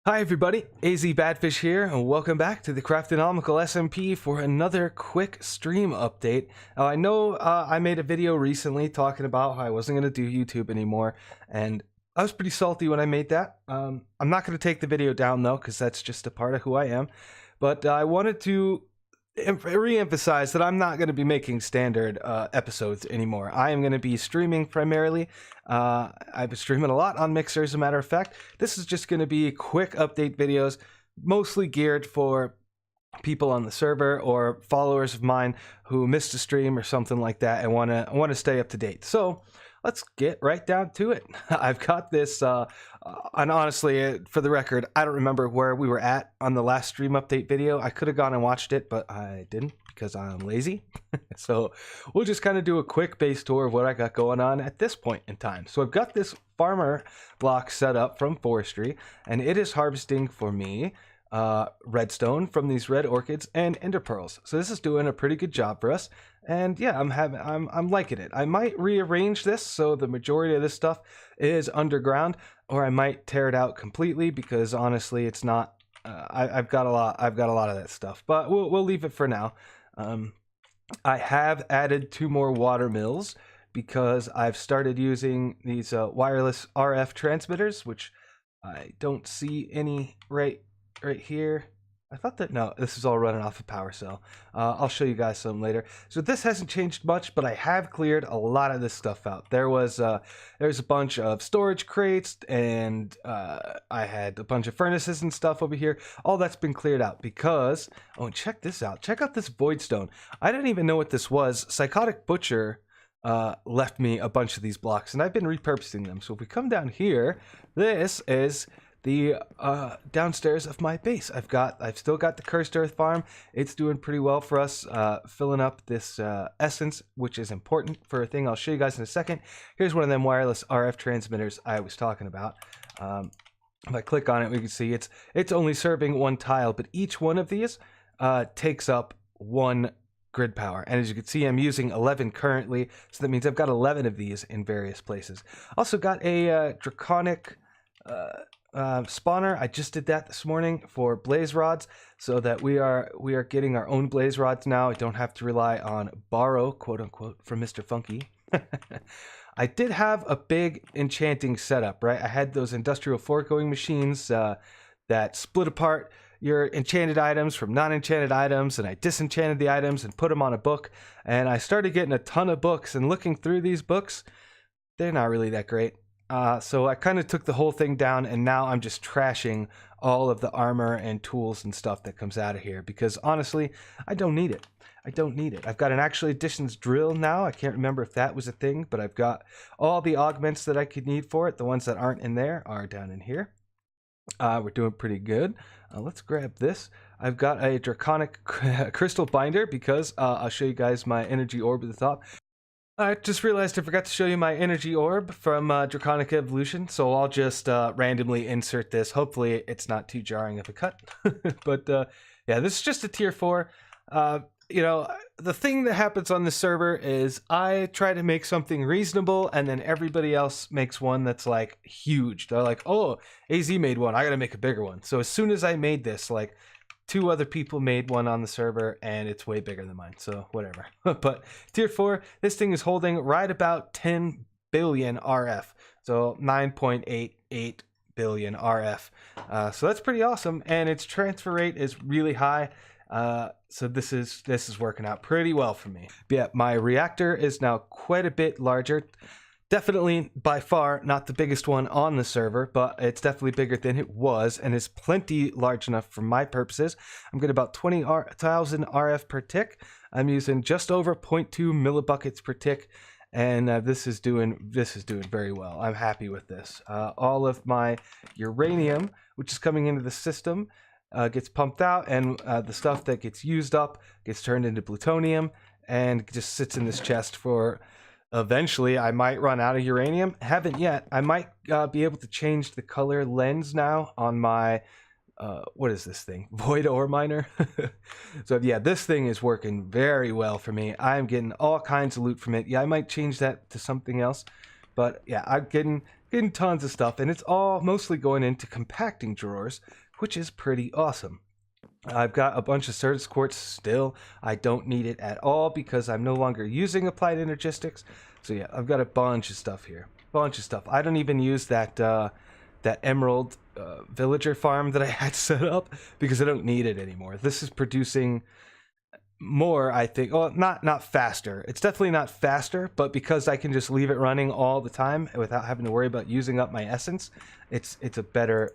Hi everybody, AZ Badfish here, and welcome back to the Craftinomical SMP for another quick stream update. Now I know I made a video recently talking about how I wasn't going to do YouTube anymore, and I was pretty salty when I made that. I'm not going to take the video down though, because that's just a part of who I am, but I wanted to re-emphasize that I'm not going to be making standard episodes anymore. I am going to be streaming primarily. I've been streaming a lot on Mixer, as a matter of fact. This is just going to be quick update videos, mostly geared for people on the server or followers of mine who missed a stream or something like that and want to stay up to date. So let's get right down to it. I've got this, and honestly, for the record, I don't remember where we were at on the last stream update video. I could have gone and watched it, but I didn't because I'm lazy. So we'll just kind of do a quick base tour of what I got going on at this point in time. So I've got this farmer block set up from forestry, and it is harvesting for me redstone from these red orchids and ender pearls. So this is doing a pretty good job for us, and yeah, I'm liking it. I might rearrange this so the majority of this stuff is underground, or I might tear it out completely because honestly it's not I've got a lot of that stuff, but we'll leave it for now. I have added 2 more water mills because I've started using these wireless RF transmitters, which I don't see any right here. I thought that, no, this is all running off a power cell. I'll show you guys some later. So this hasn't changed much, but I have cleared a lot of this stuff out. There's a bunch of storage crates, and I had a bunch of furnaces and stuff over here. All that's been cleared out because, oh, check this out. Check out this void stone. I didn't even know what this was. Psychotic Butcher left me a bunch of these blocks, and I've been repurposing them. So if we come down here, this is the downstairs of my base. I've still got the cursed earth farm. It's doing pretty well for us, filling up this essence, which is important for a thing I'll show you guys in a second. Here's one of them wireless RF transmitters I was talking about. If I click on it, we can see it's only serving 1 tile, but each one of these takes up 1 grid power, and as you can see, I'm using 11 currently, so that means I've got 11 of these in various places. Also got a draconic spawner. I just did that this morning for blaze rods, so that we are getting our own blaze rods now. I don't have to rely on borrow, quote unquote, from Mr. Funky. I did have a big enchanting setup, right? I had those industrial foregoing machines that split apart your enchanted items from non-enchanted items, and I disenchanted the items and put them on a book, and I started getting a ton of books, and looking through these books, they're not really that great. So I kind of took the whole thing down, and now I'm just trashing all of the armor and tools and stuff that comes out of here because honestly, I don't need it. I've got an actual additions drill now. I can't remember if that was a thing, but I've got all the augments that I could need for it. The ones that aren't in there are down in here. We're doing pretty good. Let's grab this. I've got a draconic crystal binder because I'll show you guys my energy orb at the top. I just realized I forgot to show you my energy orb from Draconic Evolution, so I'll just randomly insert this. Hopefully it's not too jarring of a cut. But yeah, this is just a tier 4. You know, the thing that happens on the server is I try to make something reasonable, and then everybody else makes one that's like huge. They're like, oh, AZ made one, I gotta make a bigger one. So as soon as I made this, like 2 other people made one on the server, and it's way bigger than mine, so whatever. But tier 4, this thing is holding right about 10 billion RF, so 9.88 billion RF. So that's pretty awesome, and its transfer rate is really high. So this is working out pretty well for me. But yeah, my reactor is now quite a bit larger. Definitely, by far, not the biggest one on the server, but it's definitely bigger than it was, and is plenty large enough for my purposes. I'm getting about 20,000 RF per tick. I'm using just over 0.2 millibuckets per tick, and this is doing very well. I'm happy with this. All of my uranium, which is coming into the system, gets pumped out, and the stuff that gets used up gets turned into plutonium and just sits in this chest for... Eventually, I might run out of uranium. Haven't yet. I might be able to change the color lens now on my, what is this thing? Void ore miner. So yeah, this thing is working very well for me. I'm getting all kinds of loot from it. Yeah, I might change that to something else. But yeah, I'm getting getting tons of stuff, and it's all mostly going into compacting drawers, which is pretty awesome. I've got a bunch of Certus quartz still. I don't need it at all because I'm no longer using applied energistics. So yeah, I've got a bunch of stuff here. Bunch of stuff. I don't even use that that emerald villager farm that I had set up because I don't need it anymore. This is producing more, I think. Well, not faster. It's definitely not faster, but because I can just leave it running all the time without having to worry about using up my essence, it's better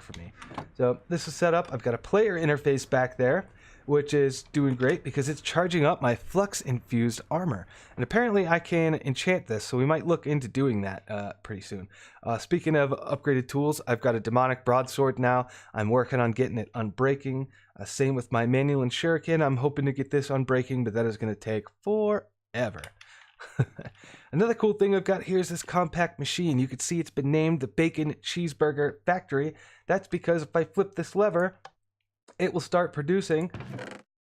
for me. So this is set up. I've got a player interface back there, which is doing great because it's charging up my flux infused armor, and apparently I can enchant this, so we might look into doing that pretty soon. Speaking of upgraded tools, I've got a demonic broadsword now. I'm working on getting it unbreaking. Same with my manual and shuriken. I'm hoping to get this unbreaking, but that is going to take forever. Another cool thing I've got here is this compact machine. You can see it's been named the Bacon Cheeseburger Factory. That's because if I flip this lever, it will start producing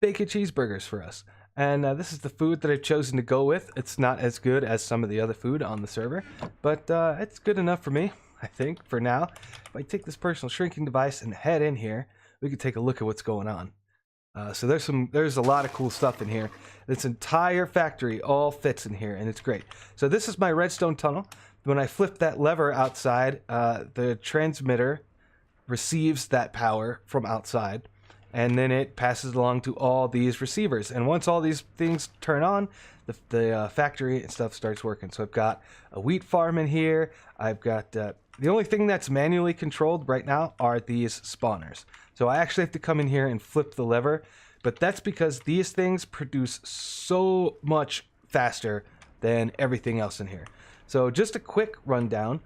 bacon cheeseburgers for us. And this is the food that I've chosen to go with. It's not as good as some of the other food on the server, but it's good enough for me, I think, for now. If I take this personal shrinking device and head in here, we can take a look at what's going on. So there's a lot of cool stuff in here. This entire factory all fits in here, and it's great. So this is my redstone tunnel. When I flip that lever outside, the transmitter receives that power from outside, and then it passes along to all these receivers. And once all these things turn on, the factory and stuff starts working. So I've got a wheat farm in here. I've got the only thing that's manually controlled right now are these spawners. So I actually have to come in here and flip the lever, but that's because these things produce so much faster than everything else in here. So just a quick rundown.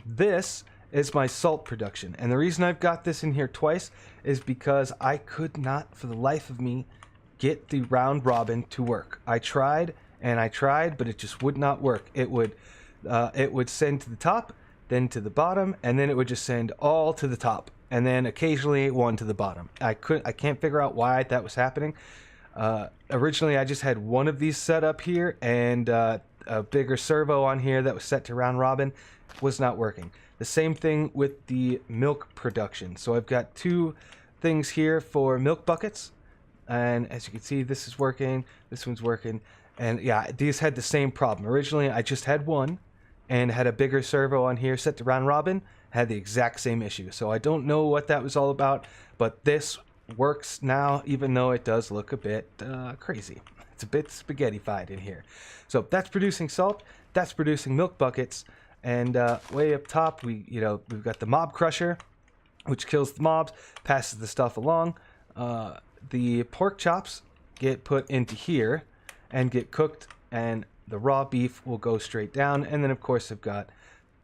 This is my salt production, and the reason I've got this in here twice is because I could not for the life of me get the round robin to work. I tried and I tried, but it just would not work. It would send to the top, then to the bottom, and then it would just send all to the top, and then occasionally one to the bottom. I can't figure out why that was happening. Originally I just had one of these set up here, and a bigger servo on here that was set to round robin was not working. The same thing with the milk production. So I've got two things here for milk buckets, and as you can see, this is working, this one's working, and yeah, these had the same problem. Originally I just had one and had a bigger servo on here set to round robin, had the exact same issue. So I don't know what that was all about, but this works now, even though it does look a bit crazy. It's a bit spaghettified in here. So that's producing salt, that's producing milk buckets, and way up top we've got the mob crusher, which kills the mobs, passes the stuff along. The pork chops get put into here and get cooked, and the raw beef will go straight down. And then of course I've got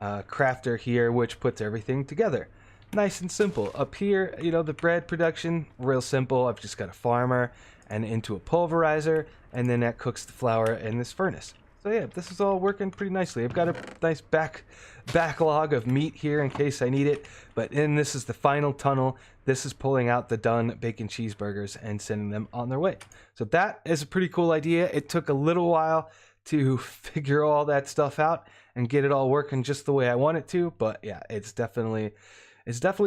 Crafter here, which puts everything together. Nice and simple. Up here, the bread production, real simple. I've just got a farmer and into a pulverizer, and then that cooks the flour in this furnace. So yeah, this is all working pretty nicely. I've got a nice backlog of meat here in case I need it, but then this is the final tunnel. This is pulling out the done bacon cheeseburgers and sending them on their way. So that is a pretty cool idea. It took a little while to figure all that stuff out and get it all working just the way I want it to, but yeah, it's definitely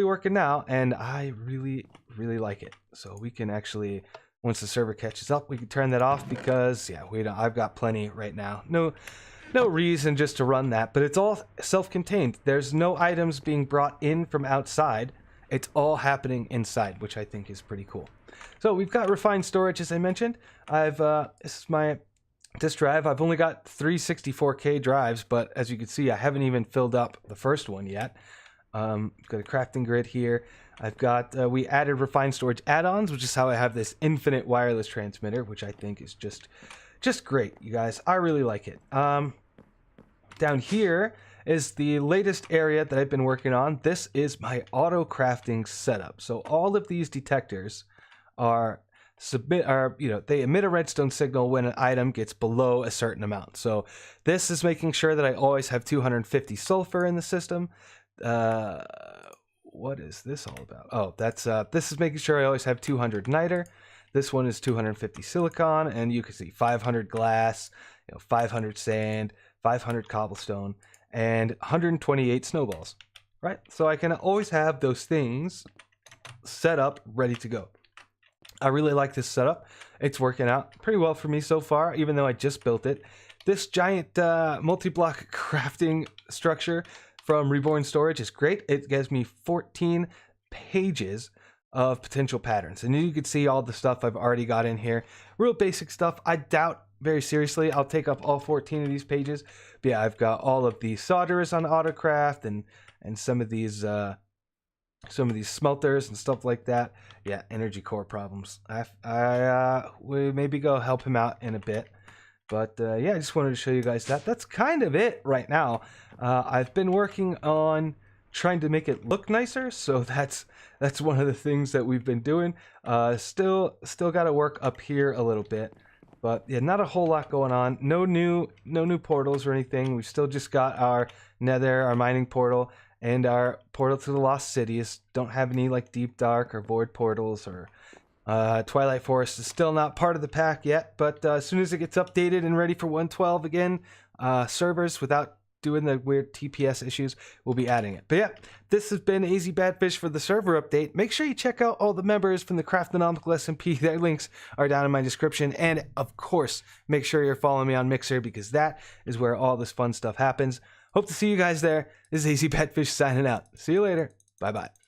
working now, and I really like it. So we can actually, once the server catches up, we can turn that off because yeah, I've got plenty right now. No reason just to run that, but it's all self-contained. There's no items being brought in from outside. It's all happening inside, which I think is pretty cool. So we've got refined storage, as I mentioned. this is my disk drive. I've only got 364K drives, but as you can see, I haven't even filled up the first one yet. Got a crafting grid here. I've got, we added refined storage add-ons, which is how I have this infinite wireless transmitter, which I think is just great, you guys. I really like it. Down here is the latest area that I've been working on. This is my auto crafting setup. So all of these detectors are they emit a redstone signal when an item gets below a certain amount. So this is making sure that I always have 250 sulfur in the system. What is this all about? Oh, that's this is making sure I always have 200 niter. This one is 250 silicon, and you can see 500 glass, 500 sand, 500 cobblestone, and 128 snowballs, right? So I can always have those things set up, ready to go. I really like this setup. It's working out pretty well for me so far, even though I just built it. This giant multi-block crafting structure from Reborn Storage is great. It gives me 14 pages of potential patterns. And you can see all the stuff I've already got in here. Real basic stuff. I doubt very seriously I'll take up all 14 of these pages. But yeah, I've got all of the solderers on AutoCraft and some of these smelters and stuff like that. Yeah, energy core problems. We maybe go help him out in a bit. But yeah, I just wanted to show you guys that. That's kind of it right now. I've been working on trying to make it look nicer, so that's one of the things that we've been doing. Still got to work up here a little bit, but yeah, not a whole lot going on. No new portals or anything. We've still just got our Nether, our mining portal, and our portal to the Lost Cities. Don't have any like Deep Dark or Void portals, or Twilight Forest is still not part of the pack yet, but as soon as it gets updated and ready for 112 again, servers without doing the weird TPS issues, we'll be adding it. But yeah, this has been AZ Badfish for the server update. Make sure you check out all the members from the Craftinomical SMP. Their links are down in my description. And of course, make sure you're following me on Mixer, because that is where all this fun stuff happens. Hope to see you guys there. This is AZ Badfish signing out. See you later. Bye-bye.